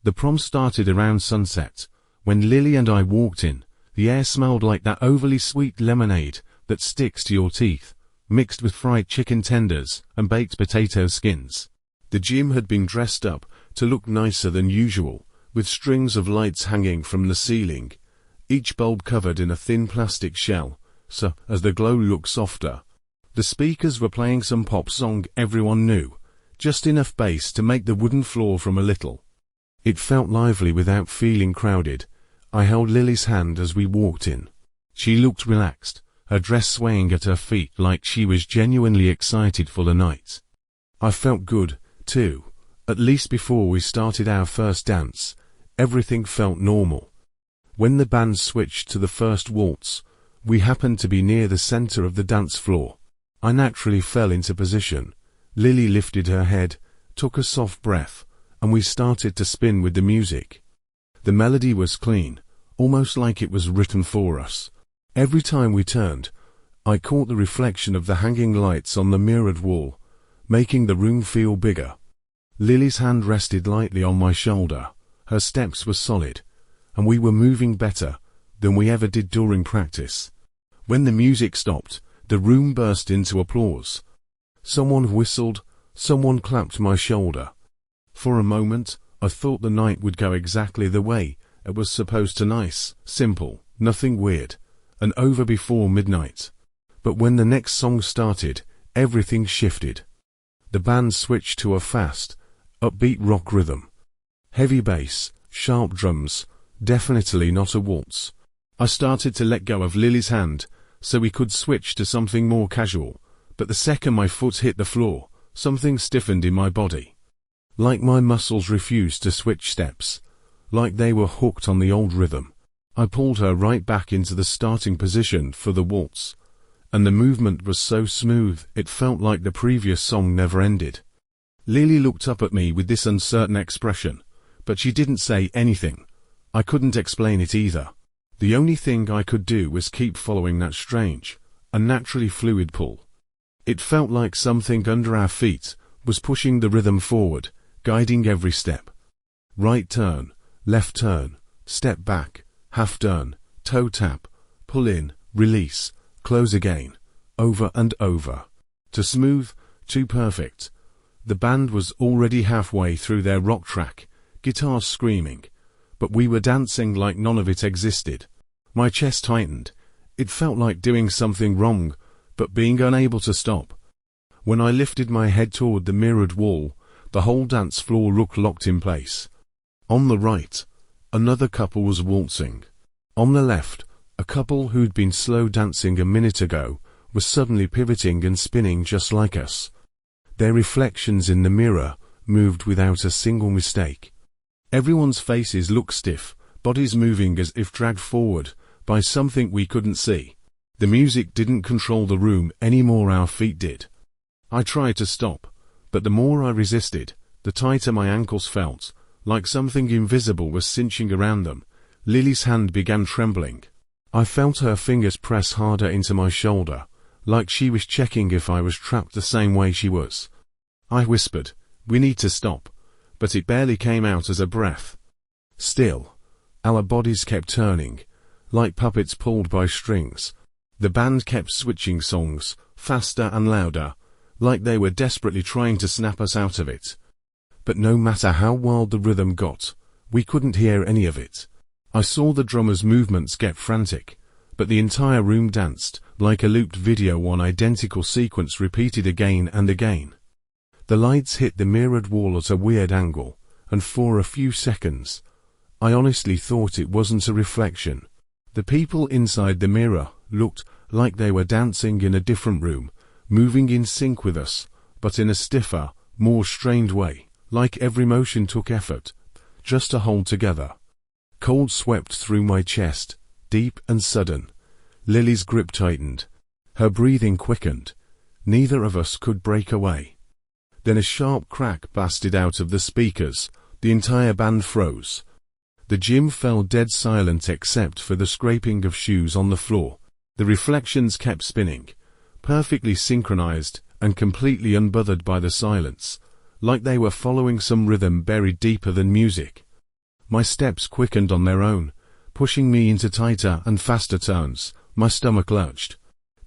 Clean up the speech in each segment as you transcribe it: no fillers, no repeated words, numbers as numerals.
The prom started around sunset. When Lily and I walked in, the air smelled like that overly sweet lemonade that sticks to your teeth, mixed with fried chicken tenders and baked potato skins. The gym had been dressed up to look nicer than usual, with strings of lights hanging from the ceiling, each bulb covered in a thin plastic shell, so as the glow looked softer. The speakers were playing some pop song everyone knew, just enough bass to make the wooden floor from a little. It felt lively without feeling crowded. I held Lily's hand as we walked in. She looked relaxed, her dress swaying at her feet like she was genuinely excited for the night. I felt good, too. At least before we started our first dance, everything felt normal. When the band switched to the first waltz, we happened to be near the center of the dance floor. I naturally fell into position. Lily lifted her head, took a soft breath, and we started to spin with the music. The melody was clean, almost like it was written for us. Every time we turned, I caught the reflection of the hanging lights on the mirrored wall, making the room feel bigger. Lily's hand rested lightly on my shoulder. Her steps were solid, and we were moving better than we ever did during practice. When the music stopped, the room burst into applause. Someone whistled, someone clapped my shoulder. For a moment, I thought the night would go exactly the way it was supposed to. Nice, simple, nothing weird, and over before midnight. But when the next song started, everything shifted. The band switched to a fast, upbeat rock rhythm. Heavy bass, sharp drums, definitely not a waltz. I started to let go of Lily's hand, so we could switch to something more casual, but the second my foot hit the floor, something stiffened in my body. Like my muscles refused to switch steps, like they were hooked on the old rhythm. I pulled her right back into the starting position for the waltz, and the movement was so smooth it felt like the previous song never ended. Lily looked up at me with this uncertain expression, but she didn't say anything. I couldn't explain it either. The only thing I could do was keep following that strange, unnaturally fluid pull. It felt like something under our feet was pushing the rhythm forward, guiding every step. Right turn, left turn, step back, half turn, toe tap, pull in, release, close again, over and over. Too smooth, too perfect. The band was already halfway through their rock track, guitars screaming, but we were dancing like none of it existed. My chest tightened. It felt like doing something wrong, but being unable to stop. When I lifted my head toward the mirrored wall, the whole dance floor looked locked in place. On the right, another couple was waltzing. On the left, a couple who'd been slow dancing a minute ago was suddenly pivoting and spinning just like us. Their reflections in the mirror moved without a single mistake. Everyone's faces looked stiff, bodies moving as if dragged forward by something we couldn't see. The music didn't control the room any more, our feet did. I tried to stop, but the more I resisted, the tighter my ankles felt, like something invisible was cinching around them. Lily's hand began trembling. I felt her fingers press harder into my shoulder, like she was checking if I was trapped the same way she was. I whispered, "We need to stop," but it barely came out as a breath. Still, our bodies kept turning, like puppets pulled by strings. The band kept switching songs, faster and louder, like they were desperately trying to snap us out of it. But no matter how wild the rhythm got, we couldn't hear any of it. I saw the drummer's movements get frantic, but the entire room danced, like a looped video, one identical sequence repeated again and again. The lights hit the mirrored wall at a weird angle, and for a few seconds, I honestly thought it wasn't a reflection. The people inside the mirror looked like they were dancing in a different room, moving in sync with us, but in a stiffer, more strained way, like every motion took effort, just to hold together. Cold swept through my chest, deep and sudden. Lily's grip tightened. Her breathing quickened. Neither of us could break away. Then a sharp crack blasted out of the speakers. The entire band froze. The gym fell dead silent except for the scraping of shoes on the floor. The reflections kept spinning, perfectly synchronized and completely unbothered by the silence, like they were following some rhythm buried deeper than music. My steps quickened on their own, pushing me into tighter and faster turns. My stomach lurched.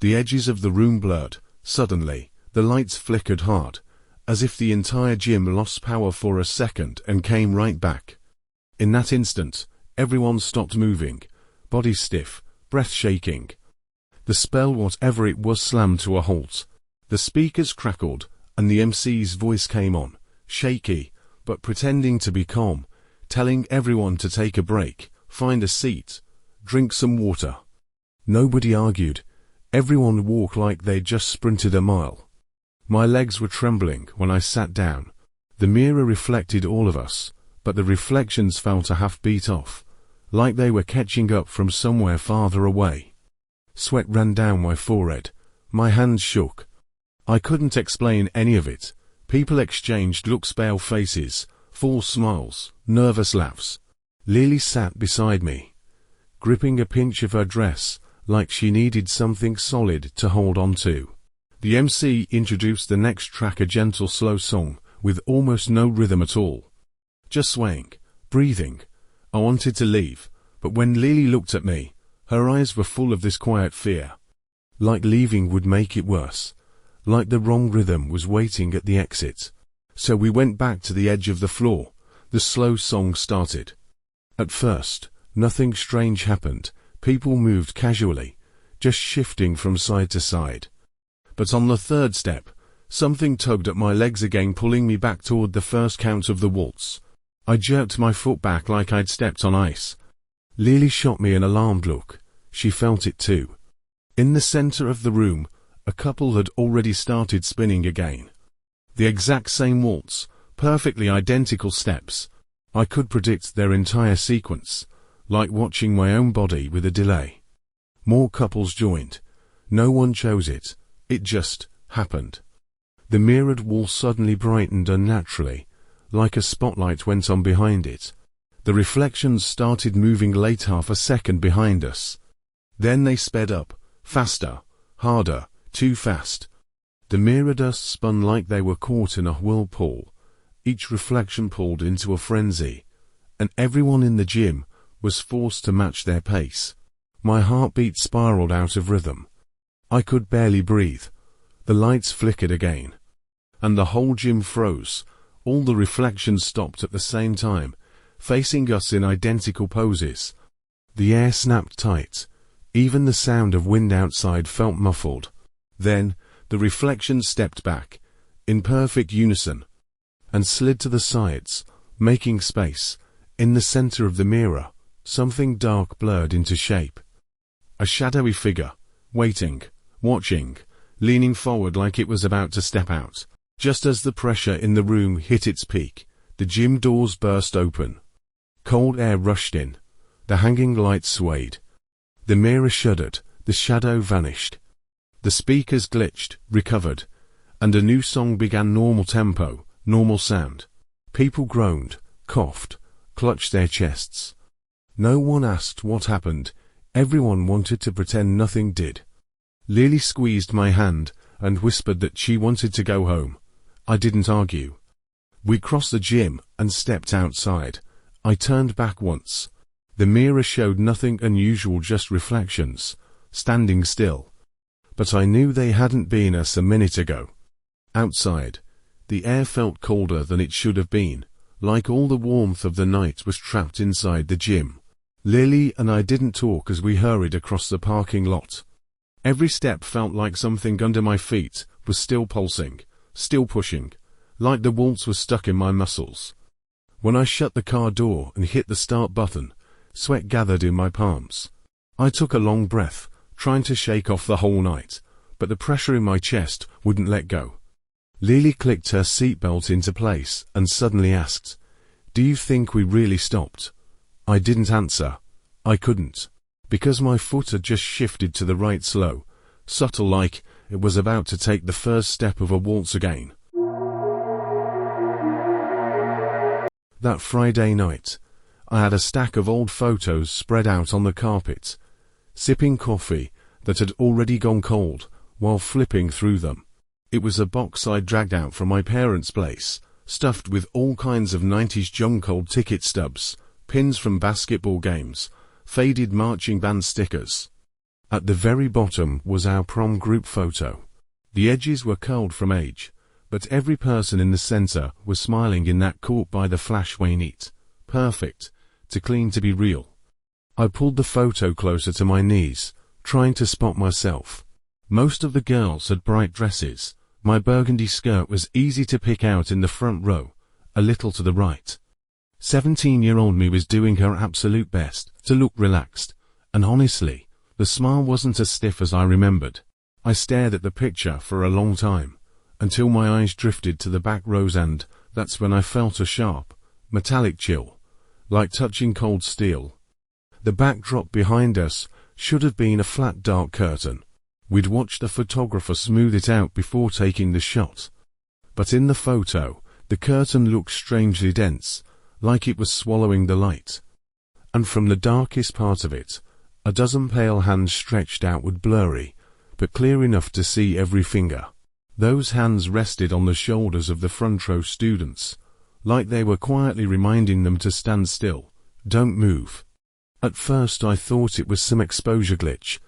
The edges of the room blurred. Suddenly, the lights flickered hard, as if the entire gym lost power for a second and came right back. In that instant, everyone stopped moving, body stiff, breath shaking. The spell, whatever it was, slammed to a halt. The speakers crackled, and the MC's voice came on, shaky, but pretending to be calm, telling everyone to take a break, find a seat, drink some water. Nobody argued. Everyone walked like they'd just sprinted a mile. My legs were trembling when I sat down. The mirror reflected all of us, but the reflections felt a half beat off, like they were catching up from somewhere farther away. Sweat ran down my forehead. My hands shook. I couldn't explain any of it. People exchanged looks, pale faces, false smiles, nervous laughs. Lily sat beside me, gripping a pinch of her dress, like she needed something solid to hold on to. The MC introduced the next track, a gentle, slow song, with almost no rhythm at all. Just swaying, breathing. I wanted to leave, but when Lily looked at me, her eyes were full of this quiet fear. Like leaving would make it worse. Like the wrong rhythm was waiting at the exit. So we went back to the edge of the floor. The slow song started. At first, nothing strange happened. People moved casually, just shifting from side to side. But on the third step, something tugged at my legs again, pulling me back toward the first count of the waltz. I jerked my foot back like I'd stepped on ice. Lily shot me an alarmed look. She felt it too. In the center of the room, a couple had already started spinning again. The exact same waltz, perfectly identical steps. I could predict their entire sequence, like watching my own body with a delay. More couples joined. No one chose it. It just happened. The mirrored wall suddenly brightened unnaturally, like a spotlight went on behind it. The reflections started moving late, half a second behind us. Then they sped up, faster, harder, too fast. The mirror dust spun like they were caught in a whirlpool. Each reflection pulled into a frenzy, and everyone in the gym was forced to match their pace. My heartbeat spiraled out of rhythm. I could barely breathe. The lights flickered again, and the whole gym froze. All the reflections stopped at the same time, facing us in identical poses. The air snapped tight. Even the sound of wind outside felt muffled. Then, the reflections stepped back, in perfect unison, and slid to the sides, making space. In the center of the mirror, something dark blurred into shape. A shadowy figure, waiting, watching, leaning forward like it was about to step out. Just as the pressure in the room hit its peak, the gym doors burst open. Cold air rushed in. The hanging lights swayed. The mirror shuddered. The shadow vanished. The speakers glitched, recovered, and a new song began. Normal tempo, normal sound. People groaned, coughed, clutched their chests. No one asked what happened. Everyone wanted to pretend nothing did. Lily squeezed my hand and whispered that she wanted to go home. I didn't argue. We crossed the gym and stepped outside. I turned back once. The mirror showed nothing unusual, just reflections, standing still. But I knew they hadn't been us a minute ago. Outside, the air felt colder than it should have been, like all the warmth of the night was trapped inside the gym. Lily and I didn't talk as we hurried across the parking lot. Every step felt like something under my feet was still pulsing, still pushing, like the waltz was stuck in my muscles. When I shut the car door and hit the start button, sweat gathered in my palms. I took a long breath, trying to shake off the whole night, but the pressure in my chest wouldn't let go. Lily clicked her seatbelt into place and suddenly asked, "Do you think we really stopped?" I didn't answer. I couldn't, because my foot had just shifted to the right, slow, subtle, like it was about to take the first step of a waltz again. That Friday night, I had a stack of old photos spread out on the carpet, sipping coffee that had already gone cold while flipping through them. It was a box I'd dragged out from my parents' place, stuffed with all kinds of 90s junk, old ticket stubs, pins from basketball games, faded marching band stickers. At the very bottom was our prom group photo. The edges were curled from age, but every person in the center was smiling in that caught by the flash way neat, perfect, too clean to be real. I pulled the photo closer to my knees, trying to spot myself. Most of the girls had bright dresses. My burgundy skirt was easy to pick out in the front row, a little to the right. 17-year-old me was doing her absolute best to look relaxed, and honestly, the smile wasn't as stiff as I remembered. I stared at the picture for a long time, until my eyes drifted to the back rows, and that's when I felt a sharp, metallic chill, like touching cold steel. The backdrop behind us should have been a flat dark curtain. We'd watched the photographer smooth it out before taking the shot. But in the photo, the curtain looked strangely dense, like it was swallowing the light. And from the darkest part of it, a dozen pale hands stretched outward, blurry, but clear enough to see every finger. Those hands rested on the shoulders of the front row students, like they were quietly reminding them to stand still, don't move. At first I thought it was some exposure glitch,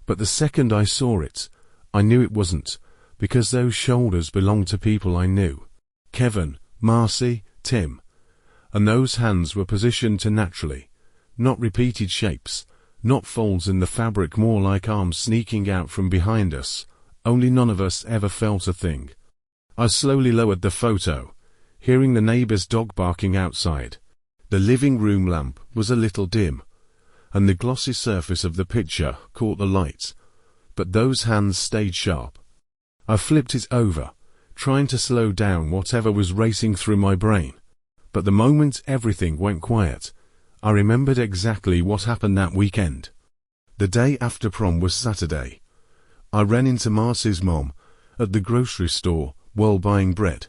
but the second I saw it, I knew it wasn't, because those shoulders belonged to people I knew. Kevin, Marcy, Tim. And those hands were positioned to naturally, not repeated shapes, not folds in the fabric, more like arms sneaking out from behind us, only none of us ever felt a thing. I slowly lowered the photo, hearing the neighbor's dog barking outside. The living room lamp was a little dim, and the glossy surface of the picture caught the light, but those hands stayed sharp. I flipped it over, trying to slow down whatever was racing through my brain, but the moment everything went quiet, I remembered exactly what happened that weekend. The day after prom was Saturday. I ran into Marcy's mom at the grocery store while buying bread.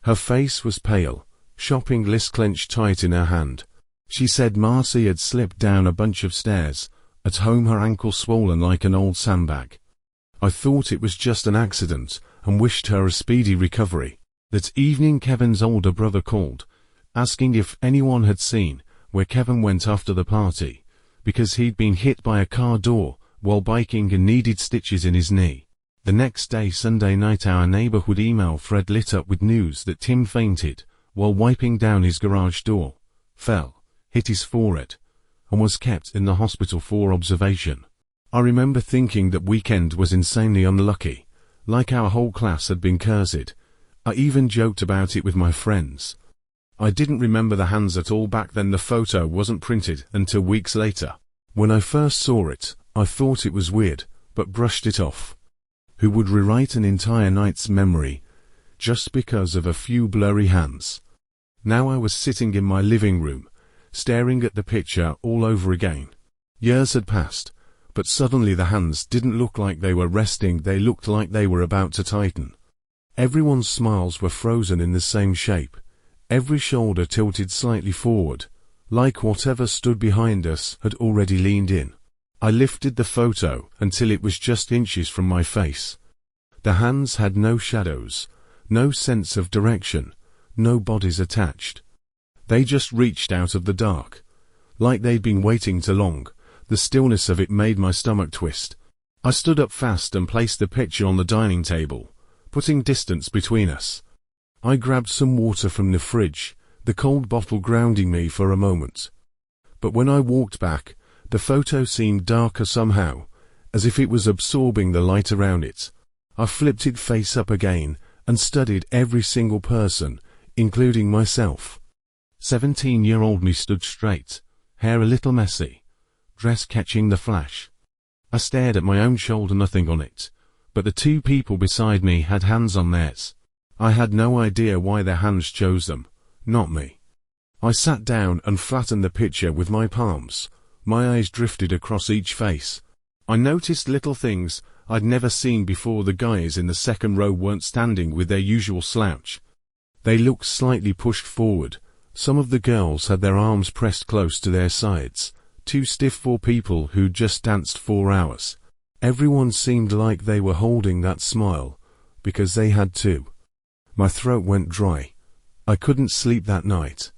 Her face was pale, shopping list clenched tight in her hand. She said Marcy had slipped down a bunch of stairs, at home her ankle swollen like an old sandbag. I thought it was just an accident and wished her a speedy recovery. That evening Kevin's older brother called, asking if anyone had seen where Kevin went after the party, because he'd been hit by a car door while biking and needed stitches in his knee. The next day, Sunday night, our neighborhood email thread lit up with news that Tim fainted while wiping down his garage door, fell, hit his forehead, and was kept in the hospital for observation. I remember thinking that weekend was insanely unlucky, like our whole class had been cursed. I even joked about it with my friends. I didn't remember the hands at all back then. The photo wasn't printed until weeks later. When I first saw it, I thought it was weird, but brushed it off. Who would rewrite an entire night's memory just because of a few blurry hands? Now I was sitting in my living room, staring at the picture all over again. Years had passed, but suddenly the hands didn't look like they were resting, they looked like they were about to tighten. Everyone's smiles were frozen in the same shape. Every shoulder tilted slightly forward, like whatever stood behind us had already leaned in. I lifted the photo until it was just inches from my face. The hands had no shadows, no sense of direction, no bodies attached. They just reached out of the dark, like they'd been waiting too long. The stillness of it made my stomach twist. I stood up fast and placed the picture on the dining table, putting distance between us. I grabbed some water from the fridge, the cold bottle grounding me for a moment. But when I walked back, the photo seemed darker somehow, as if it was absorbing the light around it. I flipped it face up again and studied every single person, including myself. 17-year-old me stood straight, hair a little messy, dress catching the flash. I stared at my own shoulder, nothing on it, but the two people beside me had hands on theirs. I had no idea why their hands chose them, not me. I sat down and flattened the picture with my palms. My eyes drifted across each face. I noticed little things I'd never seen before. The guys in the second row weren't standing with their usual slouch. They looked slightly pushed forward. Some of the girls had their arms pressed close to their sides, too stiff for people who'd just danced 4 hours. Everyone seemed like they were holding that smile, because they had to. My throat went dry. I couldn't sleep that night.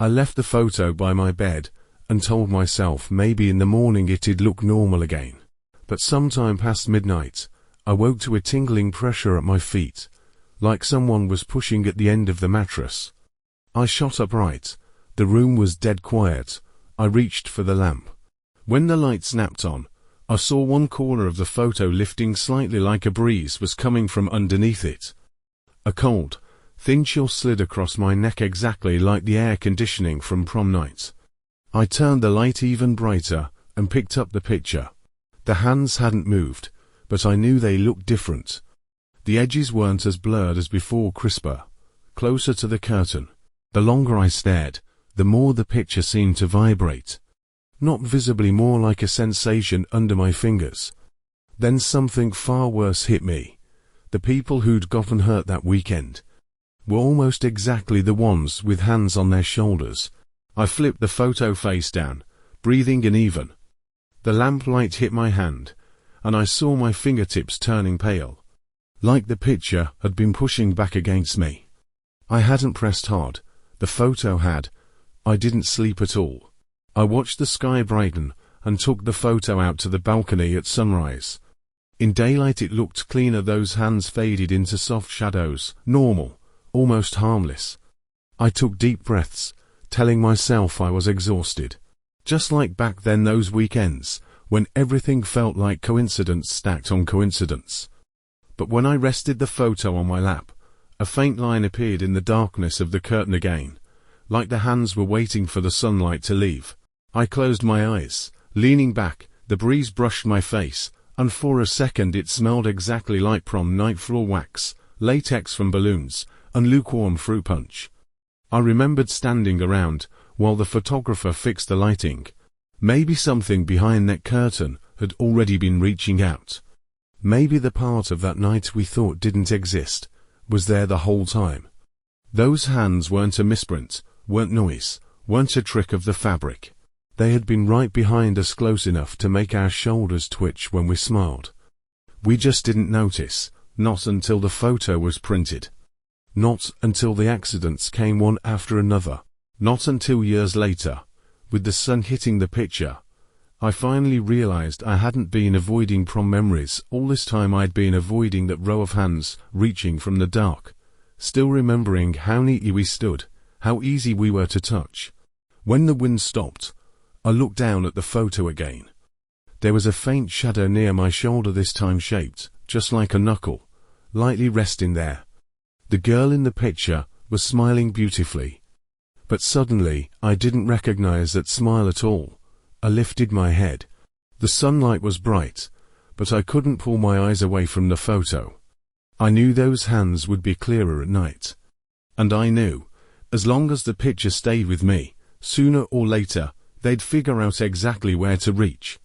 I left the photo by my bed and told myself maybe in the morning it'd look normal again. But sometime past midnight, I woke to a tingling pressure at my feet, like someone was pushing at the end of the mattress. I shot upright. The room was dead quiet. I reached for the lamp. When the light snapped on, I saw one corner of the photo lifting slightly like a breeze was coming from underneath it. A cold, thin chill slid across my neck exactly like the air conditioning from prom night. I turned the light even brighter and picked up the picture. The hands hadn't moved, but I knew they looked different. The edges weren't as blurred as before, crisper, closer to the curtain. The longer I stared, the more the picture seemed to vibrate. Not visibly, more like a sensation under my fingers. Then something far worse hit me. The people who'd gotten hurt that weekend were almost exactly the ones with hands on their shoulders. I flipped the photo face down, breathing uneven. The lamplight hit my hand, and I saw my fingertips turning pale, like the picture had been pushing back against me. I hadn't pressed hard. The photo had. I didn't sleep at all. I watched the sky brighten and took the photo out to the balcony at sunrise. In daylight it looked cleaner. Those hands faded into soft shadows, normal, almost harmless. I took deep breaths, telling myself I was exhausted. Just like back then, those weekends, when everything felt like coincidence stacked on coincidence. But when I rested the photo on my lap, a faint line appeared in the darkness of the curtain again, like the hands were waiting for the sunlight to leave. I closed my eyes, leaning back. The breeze brushed my face, and for a second it smelled exactly like prom night floor wax, latex from balloons, and lukewarm fruit punch. I remembered standing around while the photographer fixed the lighting. Maybe something behind that curtain had already been reaching out. Maybe the part of that night we thought didn't exist was there the whole time. Those hands weren't a misprint, weren't noise, weren't a trick of the fabric. They had been right behind us, close enough to make our shoulders twitch when we smiled. We just didn't notice, not until the photo was printed. Not until the accidents came one after another. Not until years later, with the sun hitting the picture, I finally realized I hadn't been avoiding prom memories. All this time I'd been avoiding that row of hands reaching from the dark, still remembering how neatly we stood, how easy we were to touch. When the wind stopped, I looked down at the photo again. There was a faint shadow near my shoulder, this time shaped just like a knuckle, lightly resting there. The girl in the picture was smiling beautifully. But suddenly, I didn't recognize that smile at all. I lifted my head. The sunlight was bright, but I couldn't pull my eyes away from the photo. I knew those hands would be clearer at night. And I knew, as long as the picture stayed with me, sooner or later, they'd figure out exactly where to reach.